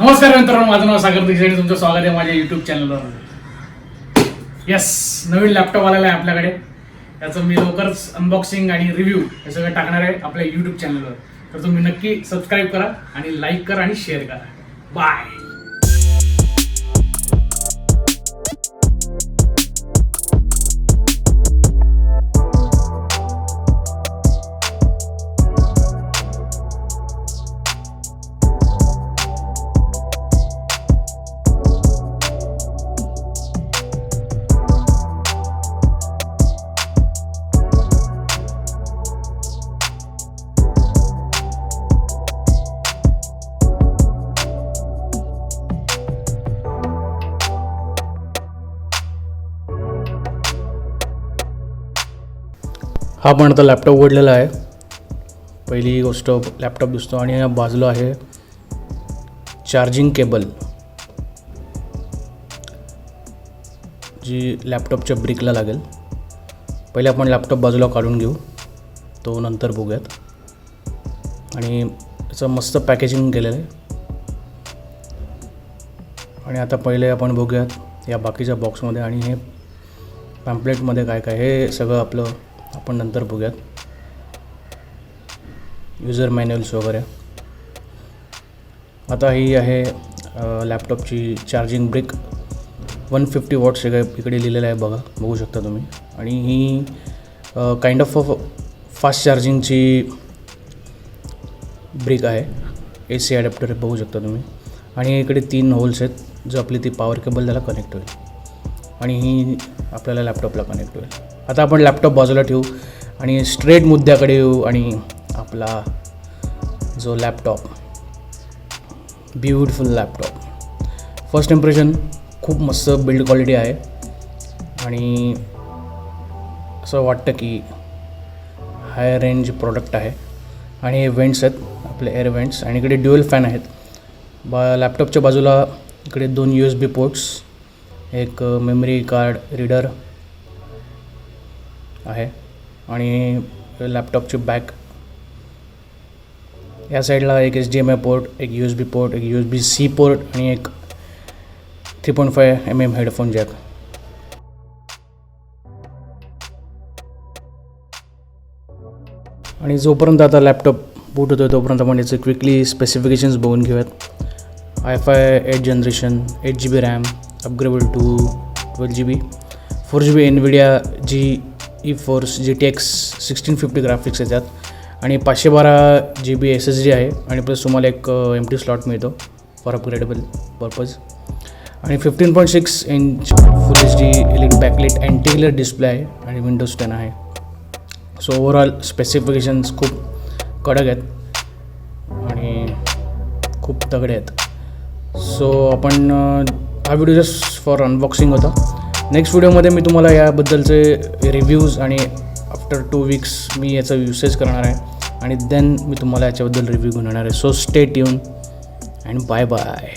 नमस्कार मित्रांनो, माझं नाव सागर दीक्षित आणि तुमचं स्वागत आहे माझ्या यूट्यूब चॅनलवर. यस, नवीन लॅपटॉप आलेला आहे आपल्याकडे. याचं मी लवकरच अनबॉक्सिंग आणि रिव्ह्यू हे सगळं टाकणार आहे आपल्या यूट्यूब चॅनलवर. तर तुम्ही नक्की सबस्क्राईब करा आणि लाईक करा आणि शेअर करा. बाय. हा पण आता लॅपटॉप उघडलेला आहे. पहिली गोष्ट लॅपटॉप दिसतो आणि या बाजूला आहे चार्जिंग केबल जी लॅपटॉपच्या ब्रिकला लागेल. पहिले आपण लॅपटॉप बाजूला काढून घेऊ, तो नंतर बघूयात. आणि याचं मस्त पॅकेजिंग केलेलं आहे. आणि आता पहिले आपण बघूयात या बाकीच्या बॉक्समध्ये आणि हे पॅम्पलेटमध्ये काय काय हे सगळं आपलं आपण नंतर बघूयात. युजर मॅन्युअल्स वगैरे. आता ही आहे लॅपटॉपची चार्जिंग ब्रिक. 150 वॉट्स इकडे लिहिलेलं आहे, बघू शकता तुम्ही. आणि ही काइंड ऑफ फास्ट चार्जिंगची ब्रिक आहे. AC ॲडॅप्टर बघू शकता तुम्ही. आणि इकडे 3 होल्स आहेत जो आपली ती पॉवर केबल त्याला कनेक्ट होईल आणि ही आपल्याला लॅपटॉपला कनेक्ट होईल. आता आपण लॅपटॉप बाजूला ठेवू आणि स्ट्रेट मुद्द्याकडे येऊ. आणि आपला जो laptop, beautiful laptop. First impression खूप मस्त बिल्ड क्वालिटी आहे आणि असं वाटतं की हाय रेंज प्रोडक्ट आहे. आणि हे वेंट्स आहेत आपले एअर वेंट्स आणि इकडे ड्युअल फॅन आहेत. लॅपटॉपच्या बाजूला इकडे 2 USB पोर्ट्स, एक मेमरी कार्ड रीडर आहे आणि लॅपटॉपची बॅक या साईडला एक HDMI पोर्ट, एक USB पोर्ट, एक USB-C पोर्ट आणि एक 3.5 mm हेडफोन जॅक. आणि जोपर्यंत आता लॅपटॉप बूट होतो तोपर्यंत आपण याचे क्विकली स्पेसिफिकेशन्स बघून घेऊयात. i5 8th generation, 8 GB RAM, upgradeable to 12 GB, 4 GB NVIDIA GeForce GTX 1650 graphics येतात आणि 512 GB SSD आहे. आणि प्लस तुम्हाला एक एम्प्टी स्लॉट मिळतो फॉर अपग्रेडेबल पर्पज. आणि 15.6 inch full HD LED backlight anti glare display आहे आणि Windows 10 आहे. सो ओव्हरऑल स्पेसिफिकेशन्स खूप कडक आहेत आणि खूप तगडे आहेत. सो आपण हा व्हिडिओ जस्ट फॉर अनबॉक्सिंग होता. नेक्स्ट व्हिडिओमध्ये मी तुम्हाला याबद्दलचे रिव्ह्यूज आणि आफ्टर 2 वीक्स मी याचा युसेज करणार आहे आणि देन मी तुम्हाला याच्याबद्दल रिव्ह्यू घेऊन येणार आहे. So stay tune and bye bye.